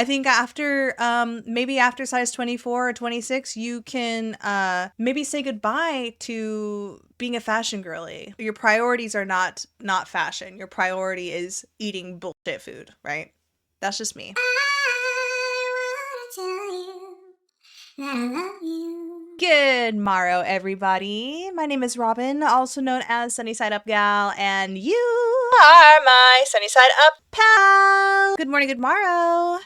I think after, maybe after size 24 or 26, you can maybe say goodbye to being a fashion girly. Your priorities are not fashion. Your priority is eating bullshit food, right? That's just me. Good morrow, everybody. My name is Robin, also known as Sunny Side Up Gal, and you are my Sunny Side Up pal. Good morning, good morrow,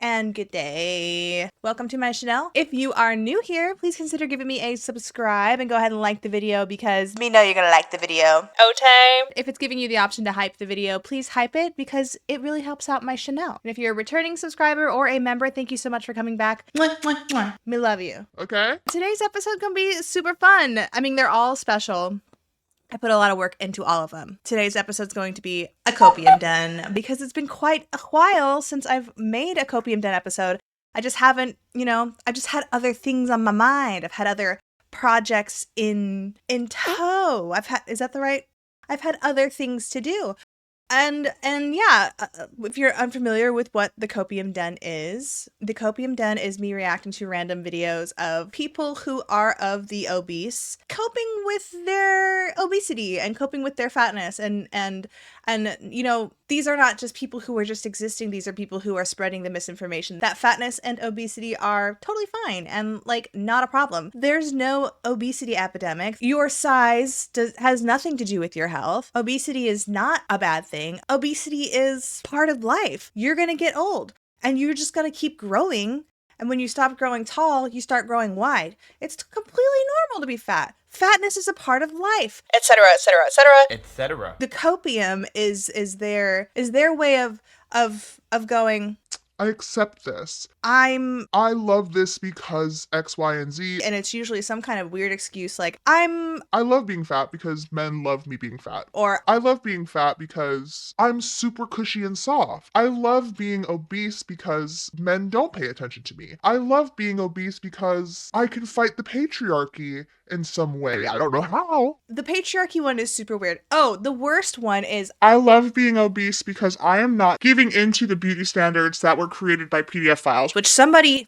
and good day. Welcome to my channel. If you are new here, please consider giving me a subscribe and go ahead and like the video because me know you're gonna like the video. Okay. If it's giving you the option to hype the video, please hype it because it really helps out my channel. And if you're a returning subscriber or a member, thank you so much for coming back. Mwah, mwah, mwah. Me love you. Okay. Today's episode gonna be super fun. I mean, they're all special. I put a lot of work into all of them. Today's episode's going to be a Copium Den because it's been quite a while since I've made a Copium Den episode. I just haven't, I've just had other things on my mind. I've had other projects in tow. Is that the right? I've had other things to do. And yeah, if you're unfamiliar with what the Copium Den is, the Copium Den is me reacting to random videos of people who are of the obese, coping with their obesity and coping with their fatness. And these are not just people who are just existing. These are people who are spreading the misinformation that fatness and obesity are totally fine and not a problem. There's no obesity epidemic. Your size has nothing to do with your health. Obesity is not a bad thing. Obesity is part of life. You're gonna get old and you're just gonna keep growing. And when you stop growing tall, you start growing wide. It's completely normal to be fat. Fatness is a part of life, etc., etc., etc., Etc. The Copium is their way of going, I accept this. I love this because X, Y, and Z. And it's usually some kind of weird excuse like, I love being fat because men love me being fat. Or I love being fat because I'm super cushy and soft. I love being obese because men don't pay attention to me. I love being obese because I can fight the patriarchy in some way. I don't know how. The patriarchy one is super weird. Oh, the worst one is, I love being obese because I am not giving into the beauty standards that were created by PDF files. Which somebody,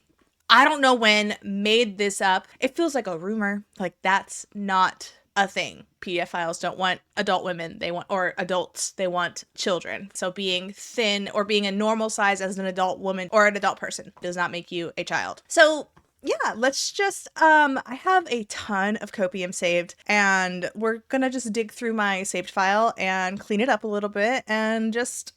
I don't know when, made this up. It feels like a rumor. That's not a thing. PDF files don't want adult women. Or adults. They want children. So being thin or being a normal size as an adult woman or an adult person does not make you a child. So yeah, let's just, I have a ton of Copium saved and we're gonna just dig through my saved file and clean it up a little bit and just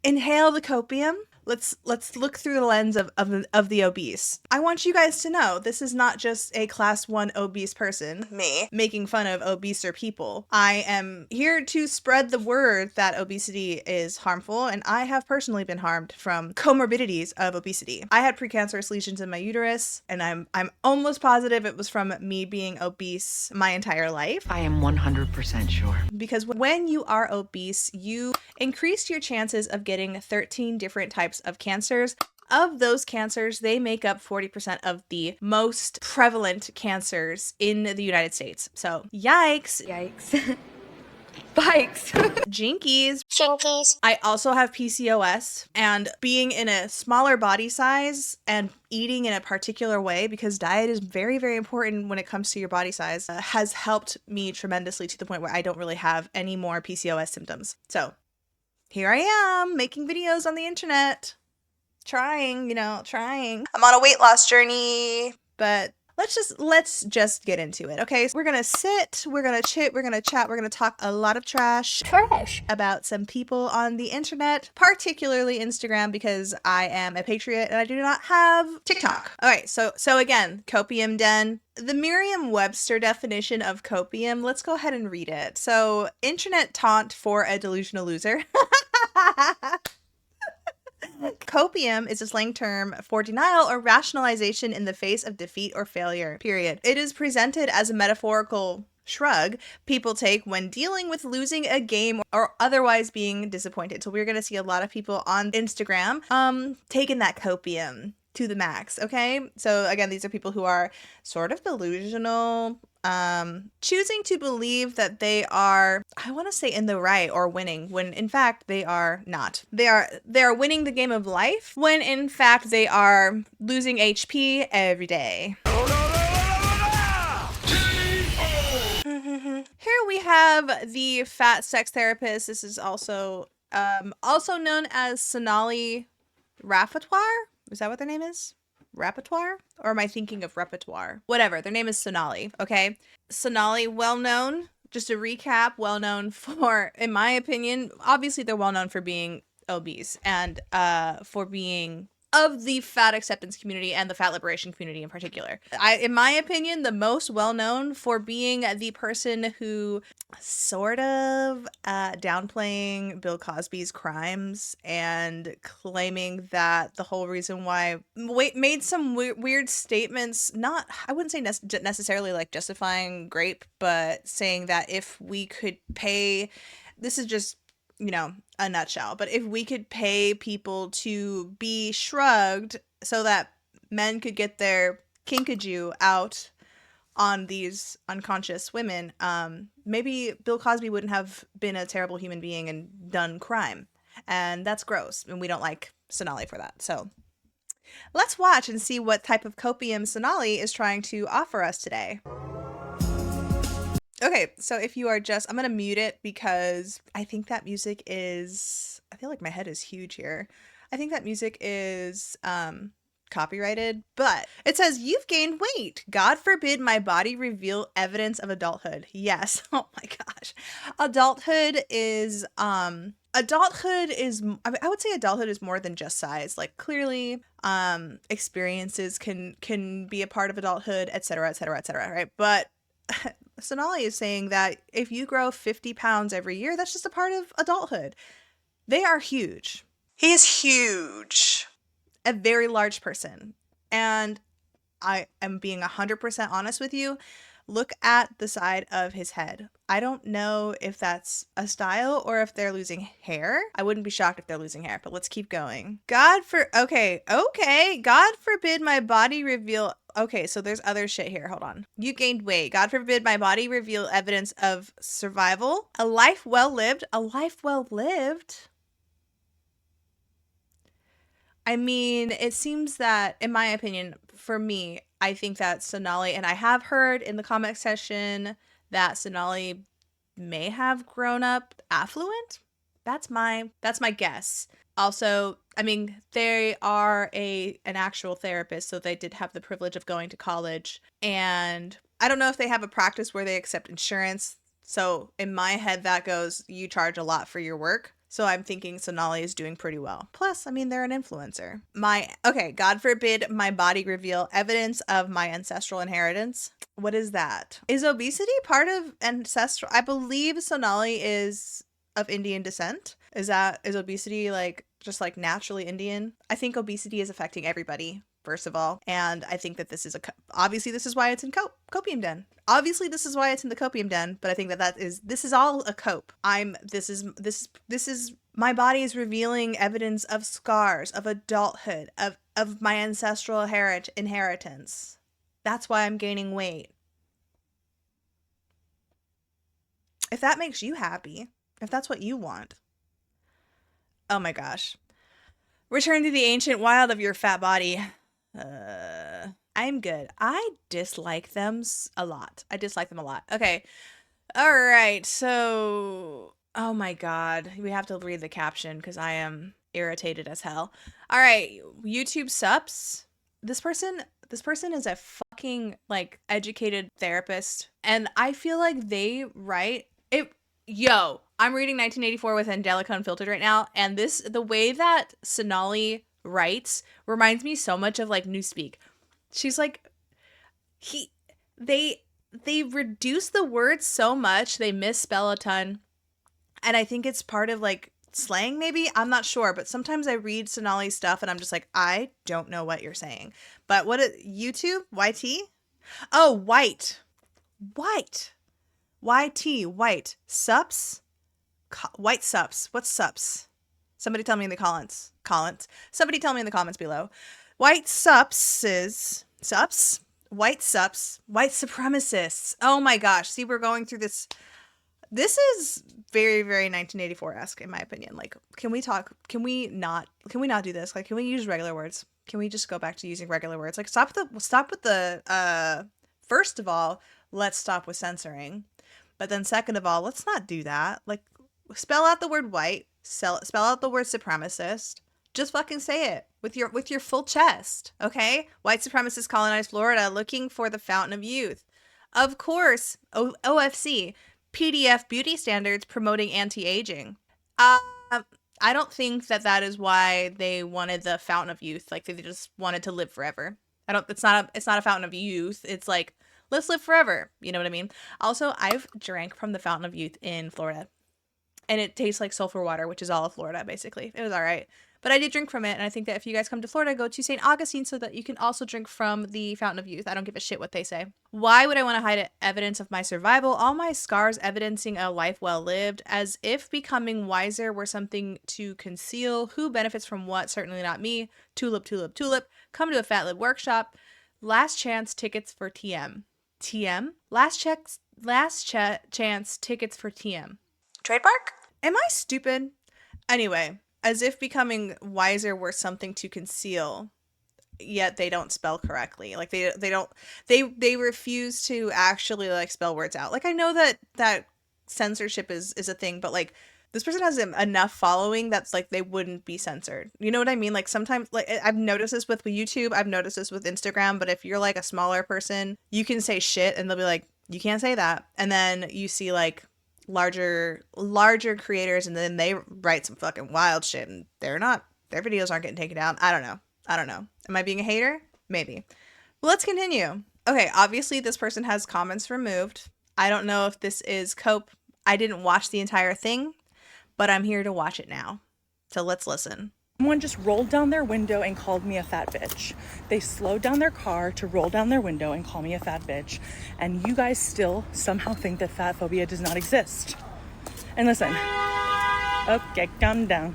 inhale the Copium. Let's look through the lens of the obese. I want you guys to know this is not just a class 1 obese person, me, making fun of obeser people. I am here to spread the word that obesity is harmful, and I have personally been harmed from comorbidities of obesity. I had precancerous lesions in my uterus, and I'm almost positive it was from me being obese my entire life. I am 100% sure. Because when you are obese, you increase your chances of getting 13 different types of cancers. Of those cancers, they make up 40% of the most prevalent cancers in the United States. So, yikes. Yikes. Bikes. Jinkies. Jinkies. I also have PCOS, and being in a smaller body size and eating in a particular way, because diet is very, very important when it comes to your body size, has helped me tremendously to the point where I don't really have any more PCOS symptoms. So, here I am making videos on the internet, trying. I'm on a weight loss journey, but let's just get into it. Okay, so we're gonna sit, we're gonna chit, we're gonna chat, we're gonna talk a lot of trash about some people on the internet, particularly Instagram, because I am a patriot and I do not have TikTok. All right, so again, Copium Den. The Merriam-Webster definition of copium, let's go ahead and read it. So, internet taunt for a delusional loser. Copium is a slang term for denial or rationalization in the face of defeat or failure, period. It is presented as a metaphorical shrug people take when dealing with losing a game or otherwise being disappointed. So we're going to see a lot of people on Instagram taking that copium. to the max, okay? So again, these are people who are sort of delusional, choosing to believe that they are, I want to say, in the right or winning, when in fact they are not. They are winning the game of life, when in fact they are losing HP every day. Here we have the fat sex therapist. This is also known as Sonali Repertoire. Is that what their name is? Repertoire? Or am I thinking of repertoire? Whatever. Their name is Sonali. Okay. Sonali, well known. Just a recap, well known for, in my opinion, obviously they're well known for being obese and for being of the fat acceptance community and the fat liberation community in particular. In my opinion, the most well known for being the person who sort of downplaying Bill Cosby's crimes and claiming that the whole reason why made some weird statements, not, I wouldn't say necessarily like justifying rape, but saying that if we could pay, this is just, you know, a nutshell, but if we could pay people to be shrugged so that men could get their kinkajou out on these unconscious women, maybe Bill Cosby wouldn't have been a terrible human being and done crime. And that's gross, and we don't like Sonali for that. So let's watch and see what type of copium Sonali is trying to offer us today. Okay, so if you are just, I'm going to mute it because I think that music is, I feel like my head is huge here. I think that music is copyrighted, but it says, "You've gained weight. God forbid my body reveal evidence of adulthood." Yes. Oh my gosh. Adulthood is, I mean, I would say adulthood is more than just size. Like clearly, experiences can be a part of adulthood, etc., right? But Sonali is saying that if you grow 50 pounds every year, that's just a part of adulthood. They are huge. He is huge. A very large person. And I am being 100% honest with you. Look at the side of his head. I don't know if that's a style or if they're losing hair. I wouldn't be shocked if they're losing hair, but let's keep going. Okay. God forbid my body reveal. Okay, so there's other shit here. Hold on. You gained weight. God forbid my body reveal evidence of survival. A life well lived. A life well lived? I mean, it seems that, in my opinion, for me, I think that Sonali, and I have heard in the comment section that Sonali may have grown up affluent. That's my guess. Also, I mean, they are an actual therapist, so they did have the privilege of going to college. And I don't know if they have a practice where they accept insurance. So in my head, that goes, you charge a lot for your work. So I'm thinking Sonali is doing pretty well. Plus, I mean, they're an influencer. God forbid my body reveal evidence of my ancestral inheritance. What is that? Is obesity part of ancestral? I believe Sonali is of Indian descent. Is obesity like just like naturally Indian? I think obesity is affecting everybody, first of all. And I think that this is obviously this is why it's in Copium Den. Obviously this is why it's in the Copium Den, but I think this is all a cope. This is my body is revealing evidence of scars, of adulthood, of my ancestral inheritance. That's why I'm gaining weight. If that makes you happy, if that's what you want. Oh my gosh. Return to the ancient wild of your fat body. I'm good. I dislike them a lot. Okay. All right. So, oh my God. We have to read the caption because I am irritated as hell. All right. YouTube sups. This person is a fucking like educated therapist. And I feel like they write it. Yo, I'm reading 1984 with Angelica Unfiltered right now. And the way that Sonali writes reminds me so much of like Newspeak. She's like, they reduce the words so much, they misspell a ton, and I think it's part of like slang maybe, I'm not sure, but sometimes I read Sonali's stuff and I'm just like, I don't know what you're saying. But YouTube? YT? Oh, white. YT, white. Sups? White sups. What's sups? Somebody tell me in the comments. Somebody tell me in the comments below. White supremacists. Oh my gosh. See, we're going through this. This is very, very 1984-esque, in my opinion. Like, can we not do this? Like, can we use regular words? Can we just go back to using regular words? Like, stop with the, first of all, let's stop with censoring. But then second of all, let's not do that. Like, spell out the word white, spell out the word supremacist. Just fucking say it with your full chest, okay? White supremacists colonized Florida looking for the fountain of youth. Of course, OFC, PDF beauty standards promoting anti-aging. I don't think that is why they wanted the fountain of youth. Like, they just wanted to live forever. It's not a fountain of youth. It's like, let's live forever. You know what I mean? Also, I've drank from the fountain of youth in Florida, and it tastes like sulfur water, which is all of Florida, basically. It was all right. But I did drink from it, and I think that if you guys come to Florida, go to St. Augustine so that you can also drink from the Fountain of Youth. I don't give a shit what they say. Why would I want to hide evidence of my survival? All my scars evidencing a life well lived, as if becoming wiser were something to conceal. Who benefits from what? Certainly not me. Tulip, tulip, tulip. Come to a Fat Lib workshop. Last chance tickets for TM. TM? Last chance tickets for TM. Trademark? Am I stupid? Anyway. As if becoming wiser were something to conceal, yet they don't spell correctly. Like they refuse to actually like spell words out. Like, I know that censorship is a thing, but like, this person has enough following that's like they wouldn't be censored. You know what I mean? Like, sometimes, like, I've noticed this with YouTube, I've noticed this with Instagram, but if you're like a smaller person, you can say shit and they'll be like, you can't say that. And then you see like larger creators, and then they write some fucking wild shit, and their videos aren't getting taken down. I don't know. Am I being a hater? Maybe. Well, let's continue. Okay, obviously this person has comments removed. I don't know if this is Cope. I didn't watch the entire thing, but I'm here to watch it now. So let's listen. Someone just rolled down their window and called me a fat bitch. They slowed down their car to roll down their window and call me a fat bitch. And you guys still somehow think that fat phobia does not exist. And listen, okay, calm down.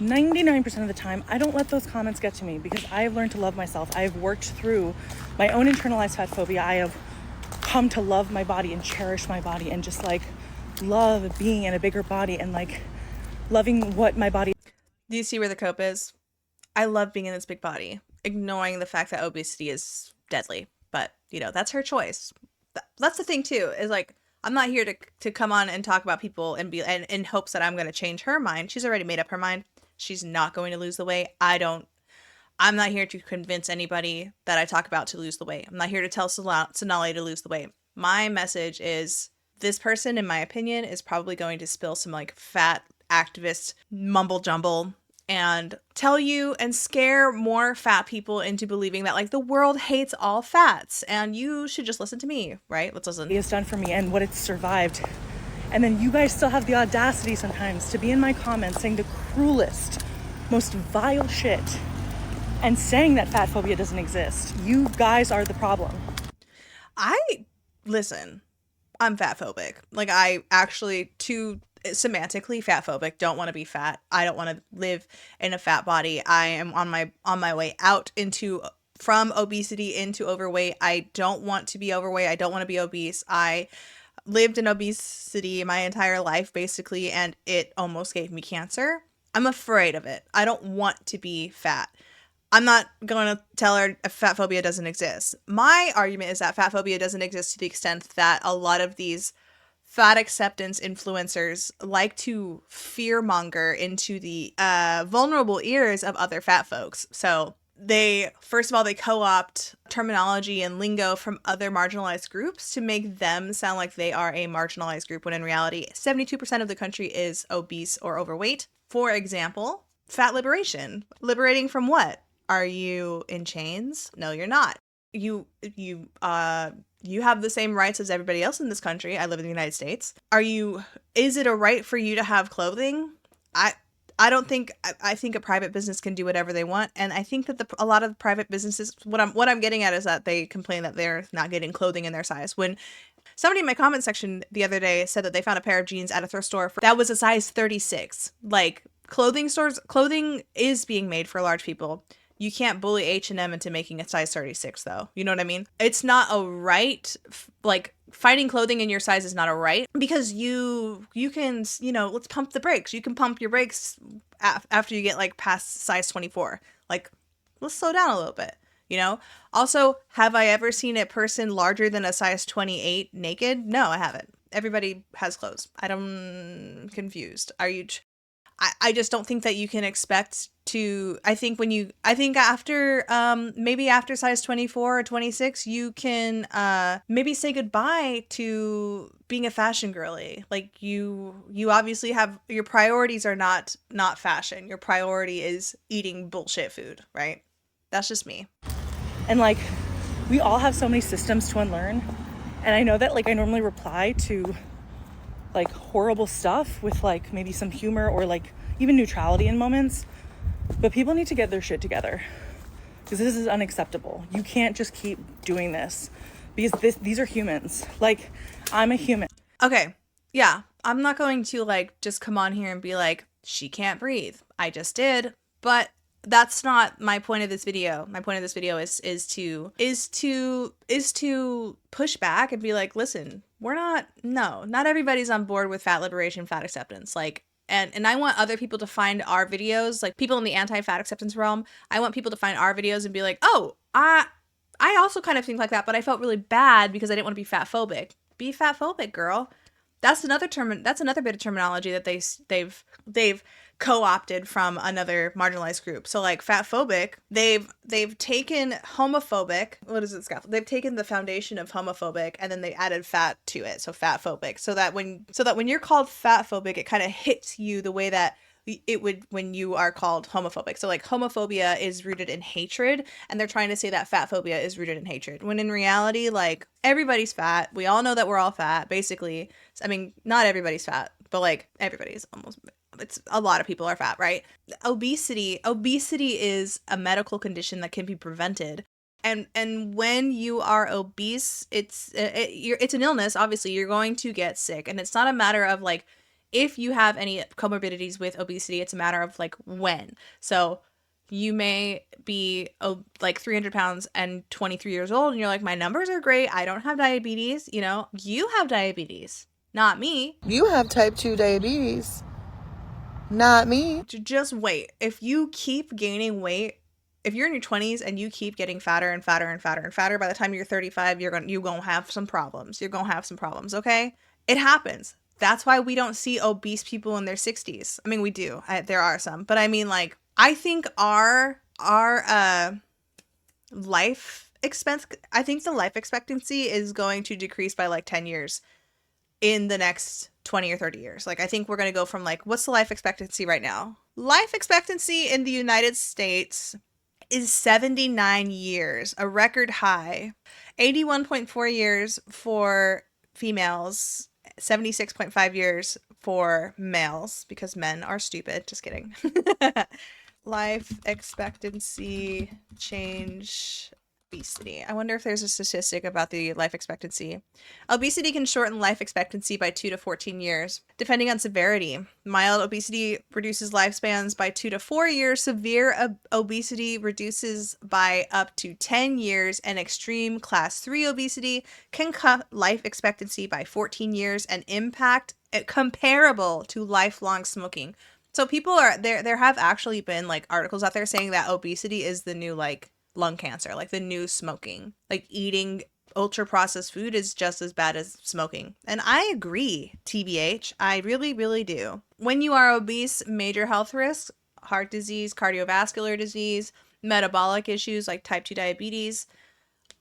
99% of the time, I don't let those comments get to me because I have learned to love myself. I have worked through my own internalized fat phobia. I have come to love my body and cherish my body and just like love being in a bigger body and like loving what my body. Do you see where the Cope is? I love being in this big body, ignoring the fact that obesity is deadly. But, you know, that's her choice. That's the thing, too, is like, I'm not here to come on and talk about people and be in hopes that I'm going to change her mind. She's already made up her mind. She's not going to lose the weight. I'm not here to convince anybody that I talk about to lose the weight. I'm not here to tell Sonali to lose the weight. My message is, this person, in my opinion, is probably going to spill some like fat activist mumble jumble and tell you and scare more fat people into believing that like the world hates all fats and you should just listen to me, right? Let's listen. It's done for me and what it's survived. And then you guys still have the audacity sometimes to be in my comments saying the cruelest, most vile shit and saying that fat phobia doesn't exist. You guys are the problem. Listen, I'm fat phobic. Like, I actually, semantically fat phobic, don't want to be fat. I don't want to live in a fat body. I am on my way out from obesity into overweight. I don't want to be overweight. I don't want to be obese. I lived in obesity my entire life, basically, and it almost gave me cancer. I'm afraid of it. I don't want to be fat. I'm not going to tell her fat phobia doesn't exist. My argument is that fat phobia doesn't exist to the extent that a lot of these fat acceptance influencers like to fearmonger into the vulnerable ears of other fat folks. So first of all, they co-opt terminology and lingo from other marginalized groups to make them sound like they are a marginalized group, when in reality, 72% of the country is obese or overweight. For example, fat liberation. Liberating from what? Are you in chains? No, you're not. You have the same rights as everybody else in this country. I live in the United States. Is it a right for you to have clothing? I think a private business can do whatever they want, and I think that a lot of private businesses, what I'm getting at is that they complain that they're not getting clothing in their size. When somebody in my comment section the other day said that they found a pair of jeans at a thrift store that was a size 36. Like, clothing is being made for large people. You can't bully H&M into making a size 36 though. You know what I mean? It's not a right, like finding clothing in your size is not a right, because you can, let's pump the brakes. You can pump your brakes after you get like past size 24. Like, let's slow down a little bit, Also, have I ever seen a person larger than a size 28 naked? No, I haven't. Everybody has clothes. I'm confused. Are you... I just don't think that you can expect to, I think after, maybe after size 24 or 26, you can, maybe say goodbye to being a fashion girly. Like you obviously have, your priorities are not fashion. Your priority is eating bullshit food, right? That's just me. And like, we all have so many systems to unlearn. And I know that like I normally reply to like horrible stuff with like maybe some humor or like even neutrality in moments, but people need to get their shit together, because this is unacceptable. You can't just keep doing this, because these are humans. Like, I'm a human. Okay, yeah, I'm not going to like just come on here and be like, she can't breathe. I just did, but that's not my point of this video. My point of this video is to push back and be like, listen, not everybody's on board with fat liberation, fat acceptance. Like, and I want other people to find our videos, like people in the anti-fat acceptance realm. I want people to find our videos and be like, oh, I also kind of think like that, but I felt really bad because I didn't want to be fat phobic. Be fat phobic, girl. That's another bit of terminology that they've co-opted from another marginalized group. So like fat phobic, they've taken homophobic, what is it, Scott? They've taken the foundation of homophobic and then they added fat to it. So fat phobic. So that when you're called fat phobic, it kind of hits you the way that it would when you are called homophobic. So like homophobia is rooted in hatred, and they're trying to say that fat phobia is rooted in hatred, when in reality, like, everybody's fat. We all know that we're all fat, basically. I mean, not everybody's fat, but like everybody's almost, it's a lot of people are fat, right? Obesity is a medical condition that can be prevented. And when you are obese, it's an illness. Obviously, you're going to get sick, and it's not a matter of like if you have any comorbidities with obesity. It's a matter of like when. So you may be like 300 pounds and 23 years old, and you're like, my numbers are great. I don't have diabetes. You have diabetes, not me. You have type 2 diabetes, not me. Just wait. If you keep gaining weight, if you're in your 20s and you keep getting fatter and fatter and fatter and fatter, by the time you're 35, you're gonna have some problems. You're gonna have some problems, okay? It happens. That's why we don't see obese people in their 60s. I mean, we do. There are some. But I mean, like, I think our life the life expectancy is going to decrease by like 10 years in the next 20 or 30 years. Like, I think we're going to go from like, what's the life expectancy right now? Life expectancy in the United States is 79 years, a record high. 81.4 years for females, 76.5 years for males, because men are stupid. Just kidding. Life expectancy change. Obesity. I wonder if there's a statistic about the life expectancy. Obesity can shorten life expectancy by 2 to 14 years, depending on severity. Mild obesity reduces lifespans by 2 to 4 years. Severe obesity reduces by up to 10 years, and extreme class 3 obesity can cut life expectancy by 14 years and impact comparable to lifelong smoking. So people are there have actually been like articles out there saying that obesity is the new like lung cancer, like the new smoking. Like, eating ultra processed food is just as bad as smoking. And I agree, TBH. I really, really do. When you are obese, major health risks: heart disease, cardiovascular disease, metabolic issues like type 2 diabetes,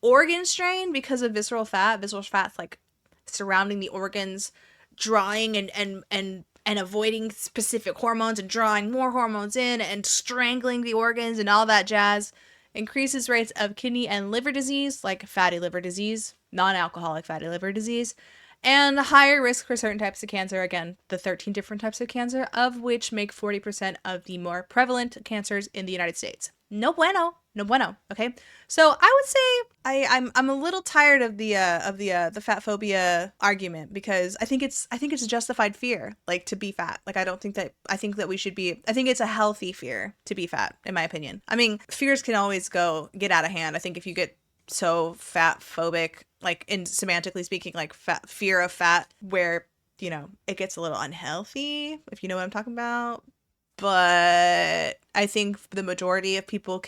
organ strain because of visceral fat. Visceral fat's like surrounding the organs, drawing and avoiding specific hormones and drawing more hormones in and strangling the organs and all that jazz. Increases rates of kidney and liver disease, like fatty liver disease, non-alcoholic fatty liver disease, and higher risk for certain types of cancer. Again, the 13 different types of cancer, of which make 40% of the more prevalent cancers in the United States. No bueno. No bueno. Okay. So I would say I'm a little tired of the fat phobia argument, because I think it's a justified fear, like, to be fat. Like, I think that we should be, I think it's a healthy fear to be fat, in my opinion. I mean, fears can always get out of hand. I think if you get so fat phobic, like, in semantically speaking, like fear of fat, where, you know, it gets a little unhealthy, if you know what I'm talking about. But I think the majority of people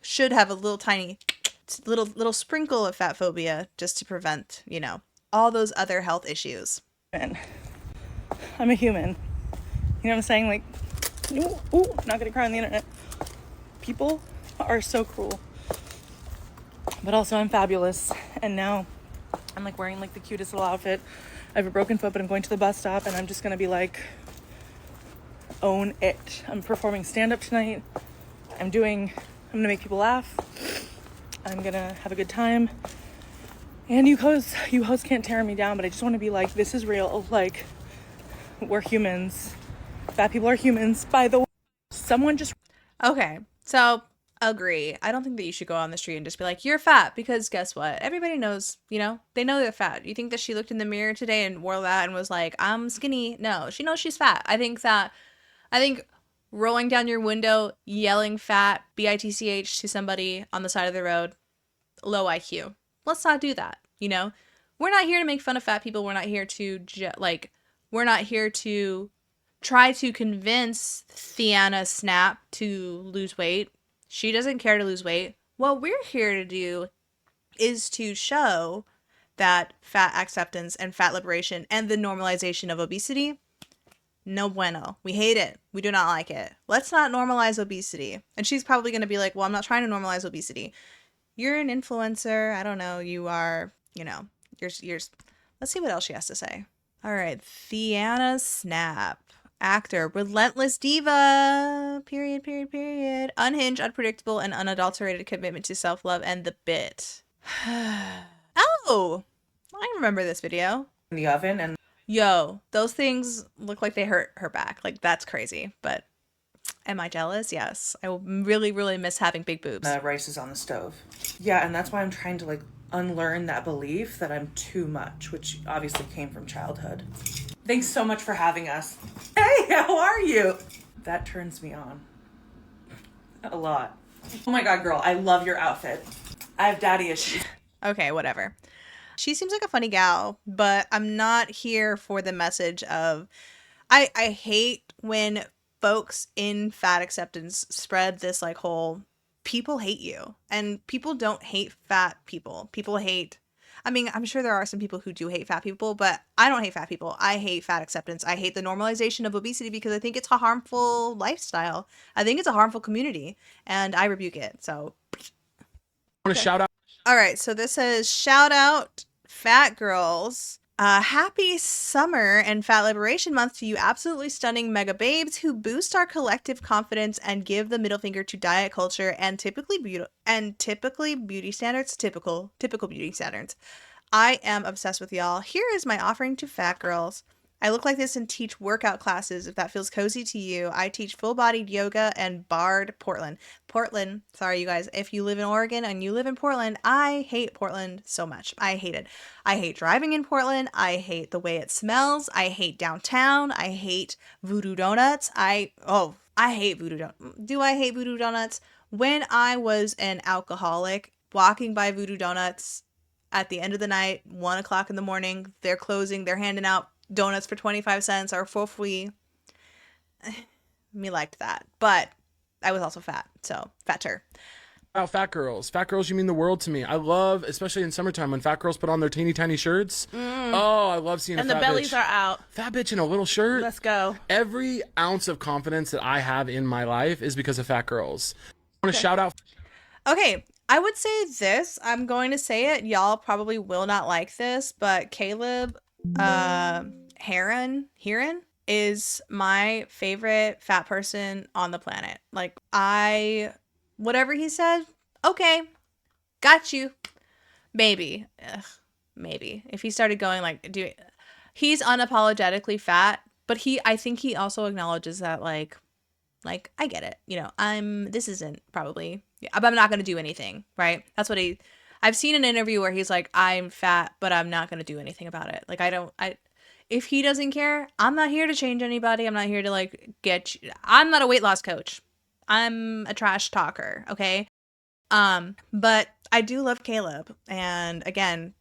should have a little tiny little sprinkle of fat phobia, just to prevent, you know, all those other health issues. I'm a human. You know what I'm saying? Like, ooh, not gonna cry on the internet. People are so cruel. But also, I'm fabulous. And now I'm like wearing like the cutest little outfit. I have a broken foot, but I'm going to the bus stop, and I'm just gonna be like, own it. I'm performing stand-up tonight. I'm gonna make people laugh. I'm gonna have a good time. And you hosts can't tear me down, but I just want to be like, this is real. Like, we're humans. Fat people are humans. By the way, someone just... Okay, so agree. I don't think that you should go on the street and just be like, you're fat, because guess what? Everybody knows, you know, they know they're fat. You think that she looked in the mirror today and wore that and was like, I'm skinny? No, she knows she's fat. I think rolling down your window, yelling fat, bitch, to somebody on the side of the road, low IQ. Let's not do that, you know? We're not here to make fun of fat people. We're not here to, we're not here to try to convince Theana Snap to lose weight. She doesn't care to lose weight. What we're here to do is to show that fat acceptance and fat liberation and the normalization of obesity, no bueno. We hate it. We do not like it. Let's not normalize obesity. And she's probably going to be like, well, I'm not trying to normalize obesity. You're an influencer. I don't know. You are, you know, you're let's see what else she has to say. All right. Theana Snap. Actor. Relentless diva. Period. Unhinged, unpredictable, and unadulterated commitment to self-love and the bit. Oh, I remember this video. In the oven, and Yo, those things look like they hurt her back. Like, that's crazy. But am I jealous? Yes. I will really, really miss having big boobs. the rice is on the stove. Yeah, and that's why I'm trying to like unlearn that belief that I'm too much, which obviously came from childhood. Thanks so much for having us. Hey, how are you? That turns me on a lot. Oh my God, girl, I love your outfit. I have daddy issues. Okay, whatever. She seems like a funny gal, but I'm not here for the message of... I hate when folks in fat acceptance spread this like whole, people hate you. And people don't hate fat people. People hate... I mean, I'm sure there are some people who do hate fat people, but I don't hate fat people. I hate fat acceptance. I hate the normalization of obesity because I think it's a harmful lifestyle. I think it's a harmful community, and I rebuke it. So... I want to shout out. All right, so this says, shout out fat girls. Happy summer and Fat Liberation Month to you absolutely stunning mega babes who boost our collective confidence and give the middle finger to diet culture and typical beauty standards. I am obsessed with y'all. Here is my offering to fat girls. I look like this and teach workout classes if that feels cozy to you. I teach full-bodied yoga and barred Portland. Sorry you guys, if you live in Oregon and you live in Portland, I hate Portland so much. I hate it. I hate driving in Portland. I hate the way it smells. I hate downtown. I hate Voodoo Donuts. I hate Voodoo Donuts. Do I hate Voodoo Donuts? When I was an alcoholic, walking by Voodoo Donuts at the end of the night, 1 o'clock in the morning, they're closing, they're handing out donuts for 25 cents or for free. Me liked that, but I was also fat, so fatter. About fat girls. Fat girls, you mean the world to me. I love, especially in summertime, when fat girls put on their teeny tiny shirts. Oh, I love seeing And a the fat bellies bitch. are out. Fat bitch in a little shirt. Let's go. Every ounce of confidence that I have in my life is because of fat girls. I want to shout out. Okay, I would say this. I'm going to say it. Y'all probably will not like this, but Caleb Heron is my favorite fat person on the planet. Like, whatever he said, okay, got you. Maybe. Maybe. If he started going like, he's unapologetically fat, but I think he also acknowledges that like Like, I get it. You know, this isn't probably, yeah, but I'm not going to do anything, right? That's what I've seen an interview where he's like, I'm fat, but I'm not going to do anything about it. Like, if he doesn't care, I'm not here to change anybody. I'm not here to like I'm not a weight loss coach. I'm a trash talker. Okay. But I do love Caleb. And again,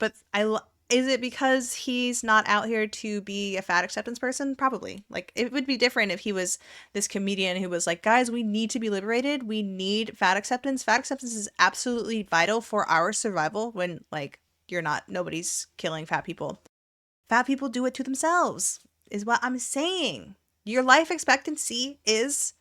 is it because he's not out here to be a fat acceptance person? Probably. Like, it would be different if he was this comedian who was like, guys, we need to be liberated. We need fat acceptance. Fat acceptance is absolutely vital for our survival when, like, nobody's killing fat people. Fat people do it to themselves, is what I'm saying. Your life expectancy is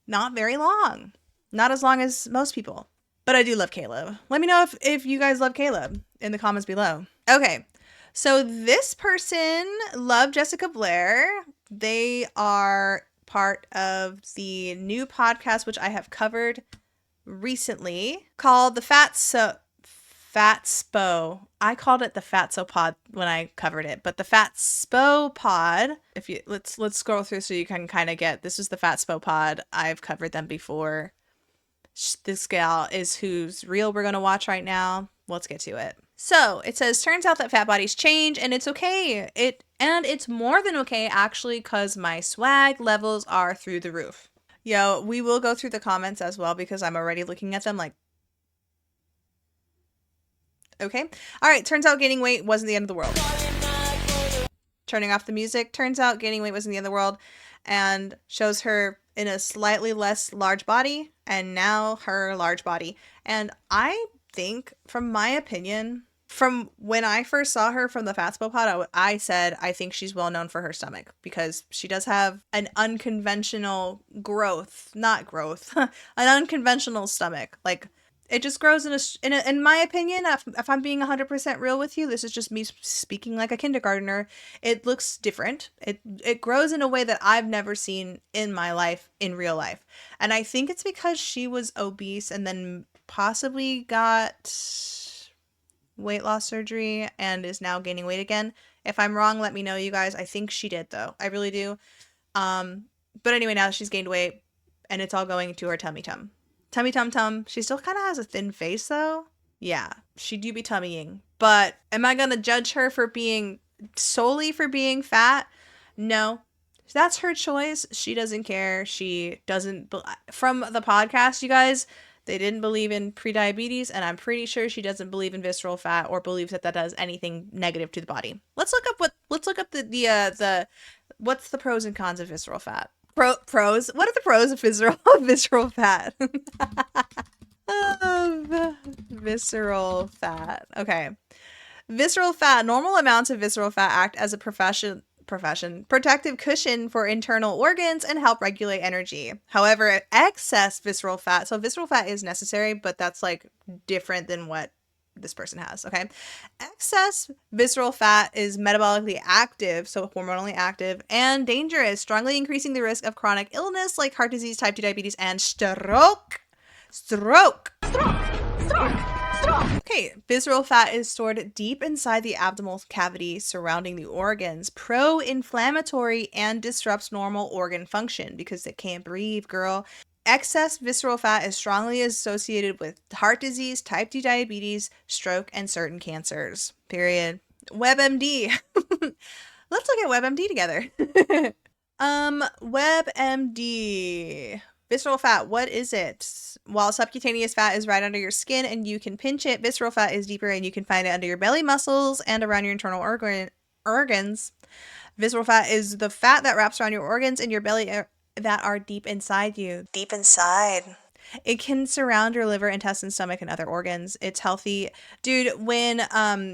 not very long. Not as long as most people. But I do love Caleb. Let me know if you guys love Caleb in the comments below. Okay, so this person loved Jessica Blair. They are part of the new podcast, which I have covered recently, called the Fatspo. I called it the Fatso Pod when I covered it, but the Fatspo Pod. If you let's scroll through so you can kind of get. This is the Fatspo Pod. I've covered them before. This gal is whose reel we're going to watch right now. Let's get to it. So it says, turns out that fat bodies change and it's okay. It's more than okay, actually, because my swag levels are through the roof. Yo, we will go through the comments as well because I'm already looking at them like, okay. All right. Turns out gaining weight wasn't the end of the world. Turning off the music. Turns out gaining weight wasn't the end of the world. And shows her in a slightly less large body, and now her large body. And I think, from my opinion, from when I first saw her from the Fatspo Pod, I said I think she's well known for her stomach because she does have an unconventional an unconventional stomach. Like, it just grows in my opinion, if I'm being 100% real with you, this is just me speaking like a kindergartner. It looks different. It grows in a way that I've never seen in my life, in real life. And I think it's because she was obese and then possibly got weight loss surgery and is now gaining weight again. If I'm wrong, let me know, you guys. I think she did, though. I really do. But anyway, now she's gained weight and it's all going to her tummy tum. Tummy tum tum. She still kind of has a thin face, though. Yeah, she do be tummying. But am I going to judge her solely for being fat? No. That's her choice. She doesn't care. She doesn't... From the podcast, you guys, they didn't believe in prediabetes, and I'm pretty sure she doesn't believe in visceral fat or believes that does anything negative to the body. Let's look up the what's the pros and cons of visceral fat. Pros. What are the pros of visceral fat? Visceral fat. Okay. Visceral fat. Normal amounts of visceral fat act as a protective cushion for internal organs and help regulate energy. However, excess visceral fat. So visceral fat is necessary, but that's like different than what this person has. Okay. Excess visceral fat is metabolically active, so hormonally active, and dangerous, strongly increasing the risk of chronic illness like heart disease, type 2 diabetes, and stroke. Okay, visceral fat is stored deep inside the abdominal cavity surrounding the organs, pro-inflammatory, and disrupts normal organ function because it can't breathe, girl. Excess visceral fat is strongly associated with heart disease, type 2 diabetes, stroke, and certain cancers. Period. WebMD. Let's look at WebMD together. WebMD. Visceral fat, what is it? While subcutaneous fat is right under your skin and you can pinch it, visceral fat is deeper and you can find it under your belly muscles and around your internal organs. Visceral fat is the fat that wraps around your organs in your belly that are deep inside you. Deep inside. It can surround your liver, intestines, stomach, and other organs. It's healthy. Dude, when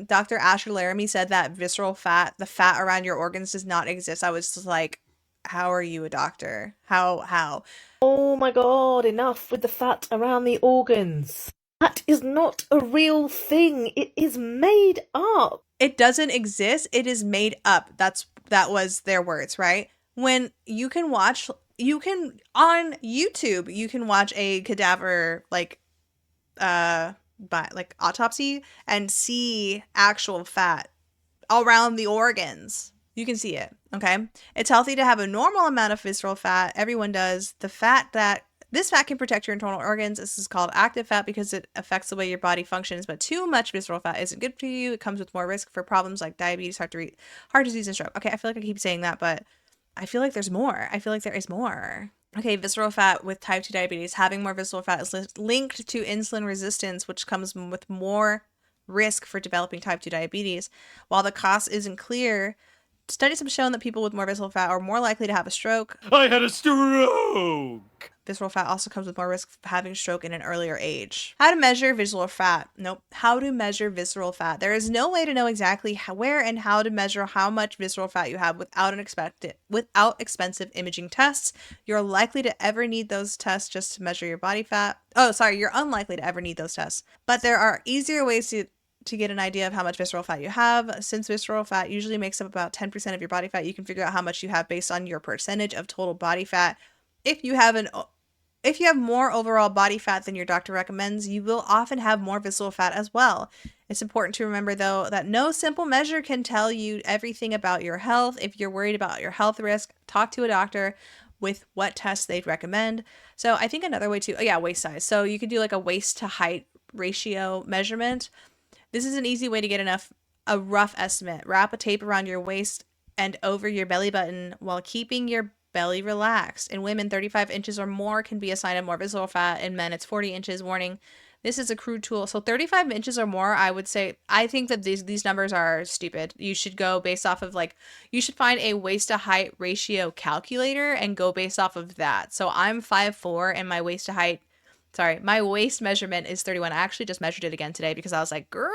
Dr. Asher Laramie said that visceral fat, the fat around your organs does not exist, I was just like, how are you a doctor? How? Oh my god, enough with the fat around the organs. That is not a real thing. It is made up. It doesn't exist. It is made up. That was their words, right? When on YouTube, you can watch a cadaver autopsy and see actual fat around the organs. You can see it, okay? It's healthy to have a normal amount of visceral fat. Everyone does. This fat can protect your internal organs. This is called active fat because it affects the way your body functions, but too much visceral fat isn't good for you. It comes with more risk for problems like diabetes, heart disease, and stroke. Okay, I feel like I keep saying that, but I feel like there's more. I feel like there is more. Okay, visceral fat with type 2 diabetes. Having more visceral fat is linked to insulin resistance, which comes with more risk for developing type 2 diabetes. While the cost isn't clear, studies have shown that people with more visceral fat are more likely to have a stroke. I had a stroke! Visceral fat also comes with more risk of having a stroke in an earlier age. How to measure visceral fat? Nope. How to measure visceral fat? There is no way to know exactly where and how to measure how much visceral fat you have without expensive imaging tests. You're likely to ever need those tests just to measure your body fat. Oh, sorry, you're unlikely to ever need those tests. But there are easier ways to get an idea of how much visceral fat you have. Since visceral fat usually makes up about 10% of your body fat, you can figure out how much you have based on your percentage of total body fat. If you have more overall body fat than your doctor recommends, you will often have more visceral fat as well. It's important to remember, though, that no simple measure can tell you everything about your health. If you're worried about your health risk, talk to a doctor with what tests they'd recommend. So I think another way waist size. So you could do like a waist to height ratio measurement. This is an easy way to get a rough estimate. Wrap a tape around your waist and over your belly button while keeping your belly relaxed. In women, 35 inches or more can be a sign of more visceral fat. In men, it's 40 inches. Warning, this is a crude tool. So 35 inches or more, I think that these numbers are stupid. You should go based off of you should find a waist to height ratio calculator and go based off of that. So I'm 5'4" and my waist measurement is 31. I actually just measured it again today because I was like, girl,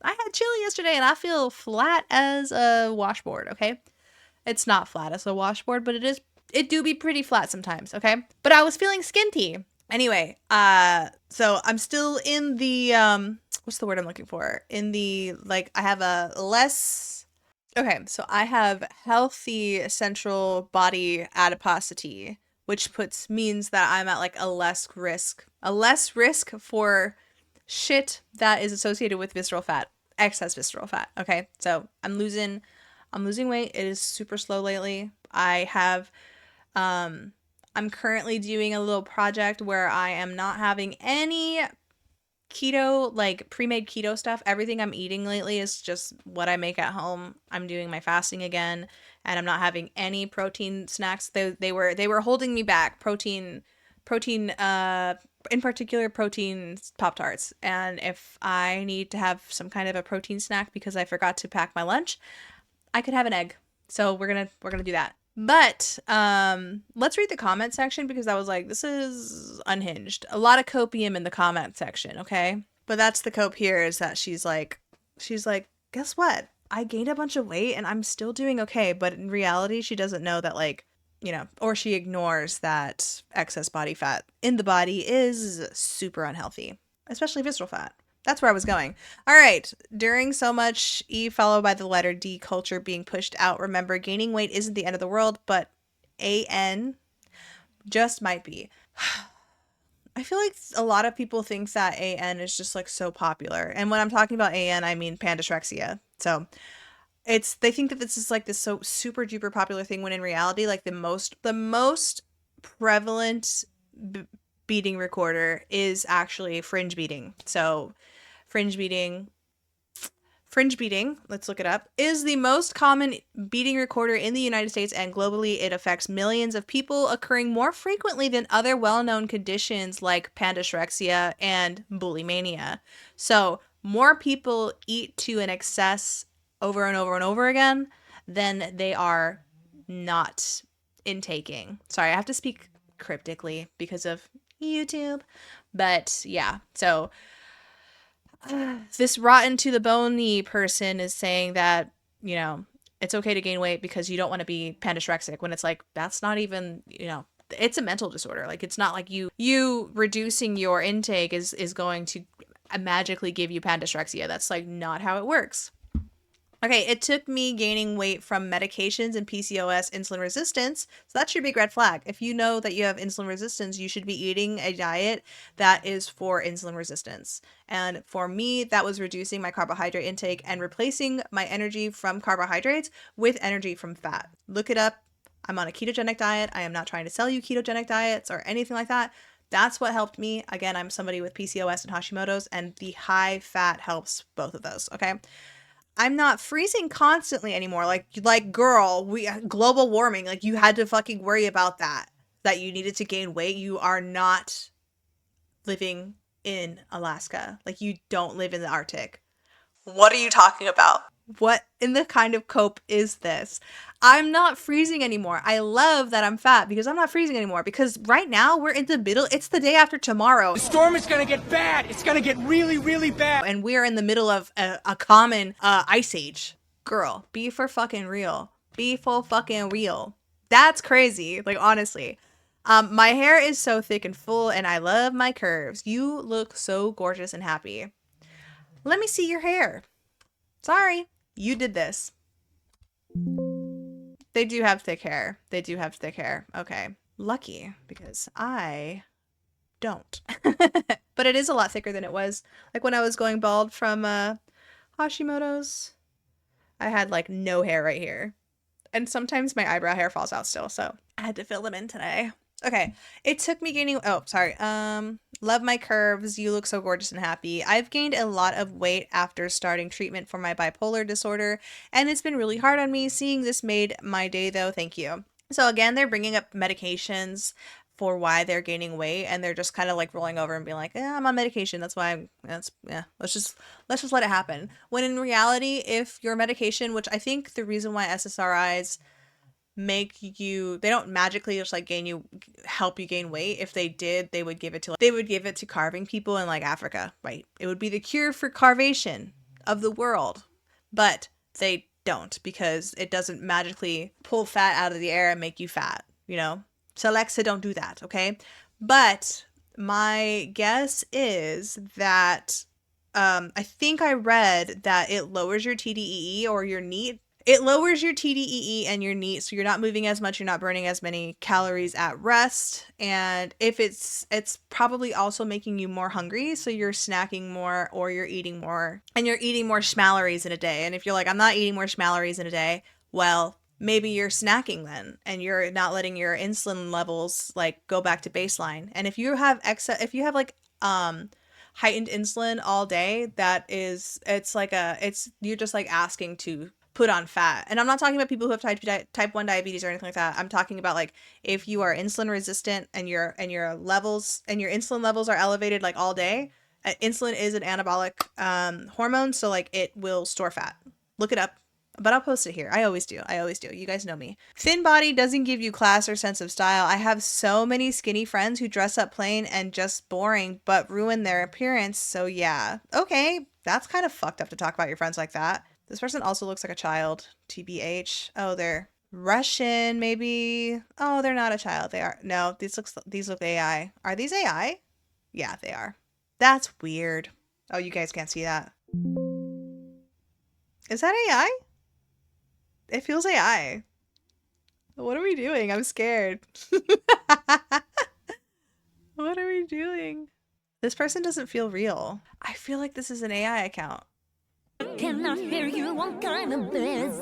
I had chili yesterday and I feel flat as a washboard, okay? It's not flat as a washboard, but it do be pretty flat sometimes, okay? But I was feeling skinty. Anyway, so I'm still in the, what's the word I'm looking for? I have healthy central body adiposity, which means that I'm at a less risk for shit that is associated with visceral fat, excess visceral fat. Okay, so I'm losing weight. It is super slow lately. I'm currently doing a little project where I am not having any keto, pre-made keto stuff. Everything I'm eating lately is just what I make at home. I'm doing my fasting again, and I'm not having any protein snacks. They were holding me back. Protein, in particular protein Pop-Tarts. And if I need to have some kind of a protein snack because I forgot to pack my lunch, I could have an egg. So we're gonna do that. But let's read the comment section because I was like, this is unhinged. A lot of copium in the comment section, okay? But that's the cope here, is that she's like, guess what? I gained a bunch of weight and I'm still doing okay. But in reality, she doesn't know that, or she ignores that excess body fat in the body is super unhealthy, especially visceral fat. That's where I was going. All right. During so much E followed by the letter D culture being pushed out, remember, gaining weight isn't the end of the world, but AN just might be. I feel like a lot of people think that AN is just so popular. And when I'm talking about AN, I mean pandysrexia. So they think that this is this so super duper popular thing, when in reality, the most prevalent beating recorder is actually fringe beating. So fringe beating, let's look it up, is the most common beating recorder in the United States and globally. It affects millions of people, occurring more frequently than other well-known conditions like pandysrexia and bulimania. So more people eat to an excess over and over and over again than they are not intaking. Sorry, I have to speak cryptically because of YouTube. But yeah, so this rotten to the bony person is saying that, it's okay to gain weight because you don't want to be pandysrexic, when it's that's not even, it's a mental disorder. It's not like you reducing your intake is going to magically give you pandysrexia. That's not how it works. Okay, it took me gaining weight from medications and PCOS, insulin resistance. So that's your big red flag. If you know that you have insulin resistance, you should be eating a diet that is for insulin resistance. And for me, that was reducing my carbohydrate intake and replacing my energy from carbohydrates with energy from fat. Look it up. I'm on a ketogenic diet. I am not trying to sell you ketogenic diets or anything like that. That's what helped me. Again, I'm somebody with PCOS and Hashimoto's, and the high fat helps both of those, okay? I'm not freezing constantly anymore. Like girl, we global warming, like you had to fucking worry about that you needed to gain weight. You are not living in Alaska. Like you don't live in the Arctic. What are you talking about? What in the kind of cope is this? I'm not freezing anymore. I love that I'm fat because I'm not freezing anymore, because right now we're in the middle. It's the day after tomorrow. The storm is gonna get bad. It's gonna get really, really bad. And we're in the middle of a common ice age. Girl, be for fucking real. Be for fucking real. That's crazy. Like, honestly. My hair is so thick and full, and I love my curves. You look so gorgeous and happy. Let me see your hair. Sorry, you did this. They do have thick hair. They do have thick hair. Okay. Lucky, because I don't. But it is a lot thicker than it was. Like when I was going bald from Hashimoto's, I had like no hair right here. And sometimes my eyebrow hair falls out still, so I had to fill them in today. Okay, it took me gaining, oh, sorry. Love my curves. You look so gorgeous and happy. I've gained a lot of weight after starting treatment for my bipolar disorder, and it's been really hard on me. Seeing this made my day though. Thank you. So again, they're bringing up medications for why they're gaining weight, and they're just kind of like rolling over and being like, I'm on medication. That's why let's just let it happen. When in reality, if your medication, which I think the reason why SSRIs make you, they don't magically just like help you gain weight. If they did, they would give it to carving people in like Africa, right? It would be the cure for carvation of the world, but they don't, because it doesn't magically pull fat out of the air and make you fat, you know? So Alexa, don't do that, okay? But my guess is that I think I read that it lowers your TDEE or your NEAT. It lowers your TDEE and your NEAT, so you're not moving as much, you're not burning as many calories at rest, and if it's probably also making you more hungry, so you're snacking more or you're eating more, and you're eating more schmalaries in a day. And if you're like, I'm not eating more schmalaries in a day, well, maybe you're snacking then, and you're not letting your insulin levels like go back to baseline. And if you have like heightened insulin all day, you're just like asking to put on fat. And I'm not talking about people who have type 1 diabetes or anything like that. I'm talking about like if you are insulin resistant and your insulin levels are elevated like all day. Insulin is an anabolic hormone, so like it will store fat. Look it up. But I'll post it here. I always do. You guys know me. Thin body doesn't give you class or sense of style. I have so many skinny friends who dress up plain and just boring, but ruin their appearance. So yeah. Okay. That's kind of fucked up to talk about your friends like that. This person also looks like a child. TBH. Oh, they're Russian, maybe. Oh, they're not a child. They are. No, these look AI. Are these AI? Yeah, they are. That's weird. Oh, you guys can't see that. Is that AI? It feels AI. What are we doing? I'm scared. What are we doing? This person doesn't feel real. I feel like this is an AI account. Can I hear you on kind of this?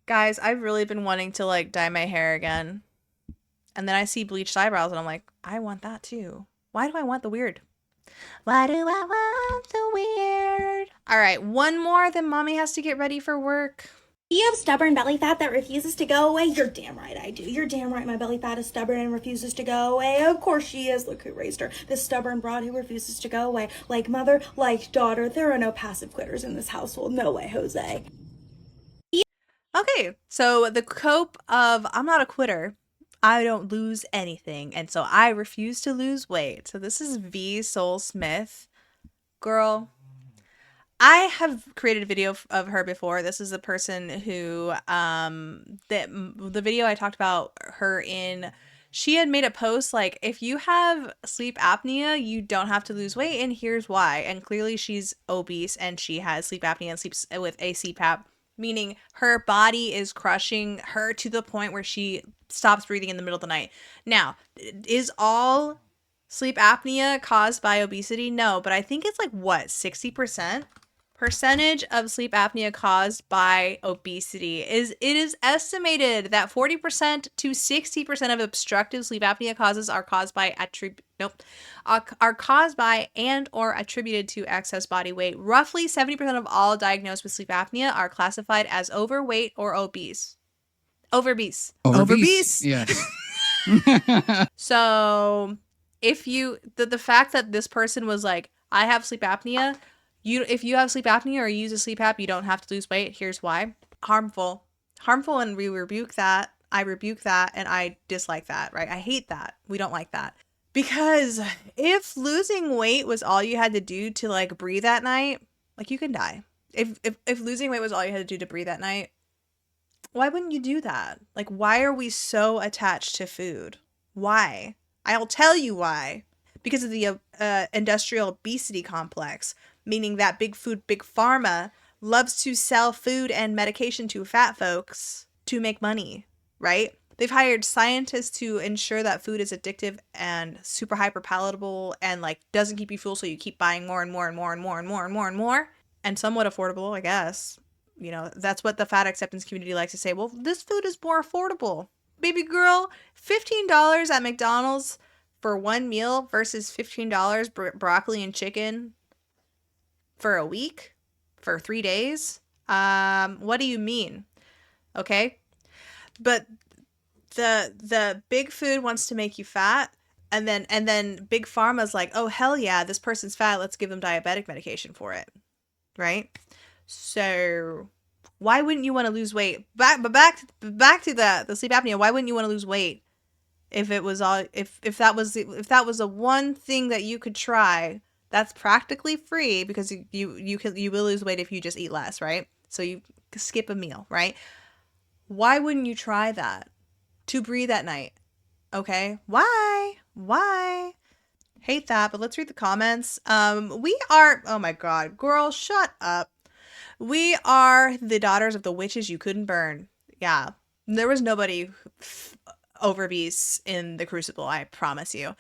Guys, I've really been wanting to like dye my hair again. And then I see bleached eyebrows and I'm like, I want that too. Why do I want the weird? Why do I want the weird? All right, one more, then mommy has to get ready for work. You have stubborn belly fat that refuses to go away? You're damn right I do. You're damn right my belly fat is stubborn and refuses to go away. Of course she is. Look who raised her. This stubborn broad who refuses to go away. Like mother, like daughter. There are no passive quitters in this household. No way, Jose. Okay, so the cope of I'm not a quitter. I don't lose anything, and so I refuse to lose weight. So this is V Soul Smith. Girl, I have created a video of her before. This is a person who, the video I talked about her in she had made a post like, if you have sleep apnea, you don't have to lose weight, and here's why. And clearly she's obese and she has sleep apnea and sleeps with a CPAP, meaning her body is crushing her to the point where she stops breathing in the middle of the night. Now, is all sleep apnea caused by obesity? No, but I think it's like, what, 60%? Percentage of sleep apnea caused by obesity. It is estimated that 40% to 60% of obstructive sleep apnea causes are caused by are caused by and or attributed to excess body weight. Roughly 70% of all diagnosed with sleep apnea are classified as overweight or obese. Overbeast. Yes. So if you the fact that this person was like, I have sleep apnea, if you have sleep apnea or you use a sleep app, you don't have to lose weight. Here's why. Harmful, and we rebuke that. I rebuke that, and I dislike that, right? I hate that. We don't like that. Because if losing weight was all you had to do to like breathe at night, like, you can die. If losing weight was all you had to do to breathe at night, why wouldn't you do that? Like, why are we so attached to food? Why? I'll tell you why. Because of the industrial obesity complex, meaning that big food, big pharma loves to sell food and medication to fat folks to make money, right? They've hired scientists to ensure that food is addictive and super hyper palatable and like doesn't keep you full, so you keep buying more and more and more and more and more and more and more, and somewhat affordable, I guess. You know, that's what the fat acceptance community likes to say. Well, this food is more affordable. Baby girl, $15 at McDonald's for one meal versus $15 broccoli and chicken for a week, for 3 days. What do you mean? Okay, but the big food wants to make you fat, and then big pharma's like, oh hell yeah, this person's fat, let's give them diabetic medication for it, right? So why wouldn't you want to lose weight? Back to the sleep apnea. Why wouldn't you want to lose weight if it was all if that was the one thing that you could try? That's practically free, because you will lose weight if you just eat less, right? So you skip a meal, right? Why wouldn't you try that to breathe at night? Okay, why? Hate that. But let's read the comments. We are, oh my god, girl, shut up. We are the daughters of the witches you couldn't burn. Yeah, there was nobody overbeast in the Crucible, I promise you.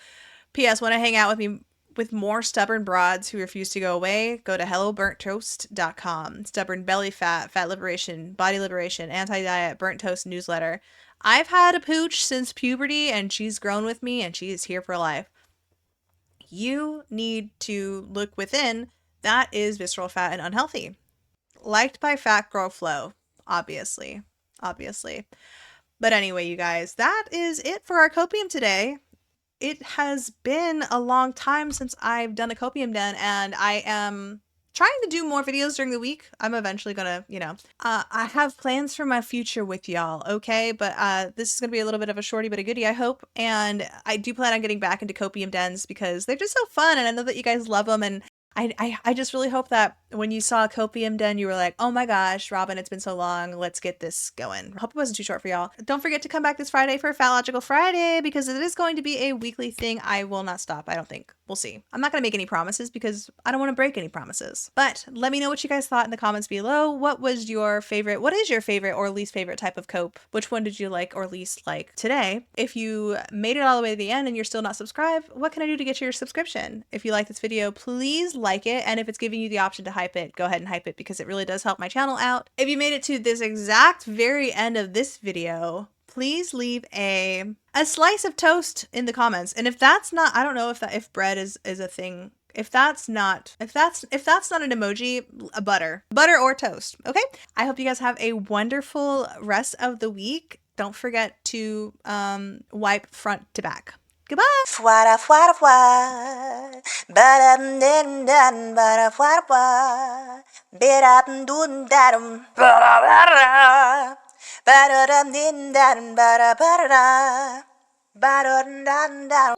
P.S. Want to hang out with me with more stubborn broads who refuse to go away? Go to helloburnttoast.com. Stubborn belly fat, fat liberation, body liberation, anti-diet, burnt toast newsletter. I've had a pooch since puberty, and she's grown with me, and she is here for life. You need to look within. That is visceral fat and unhealthy. Liked by Fat Girl Flow, obviously. But anyway, you guys, that is it for our copium today. It has been a long time since I've done a copium den, and I am trying to do more videos during the week. I'm eventually gonna, I have plans for my future with y'all, okay? But this is gonna be a little bit of a shorty but a goodie, I hope. And I do plan on getting back into copium dens because they're just so fun, and I know that you guys love them, and I just really hope that when you saw Copium Den, you were like, oh my gosh, Robin, it's been so long. Let's get this going. Hope it wasn't too short for y'all. Don't forget to come back this Friday for Phallogical Friday, because it is going to be a weekly thing. I will not stop, I don't think. We'll see. I'm not going to make any promises because I don't want to break any promises. But let me know what you guys thought in the comments below. What is your favorite or least favorite type of cope? Which one did you like or least like today? If you made it all the way to the end and you're still not subscribed, what can I do to get your subscription? If you like this video, please like it. And if it's giving you the option to hype it, go ahead and hype it, because it really does help my channel out. If you made it to this exact very end of this video, please leave a slice of toast in the comments. And if that's not, I don't know if bread is a thing. If that's not an emoji, a butter or toast. Okay. I hope you guys have a wonderful rest of the week. Don't forget to wipe front to back. Goodbye. Fwada fwada fwa, ba-dum dum dum, ba-da fwada fwa, ba-dum dum dum, ba-da ba-da dum dum dum, ba-da ba-da, ba-dum dum dum.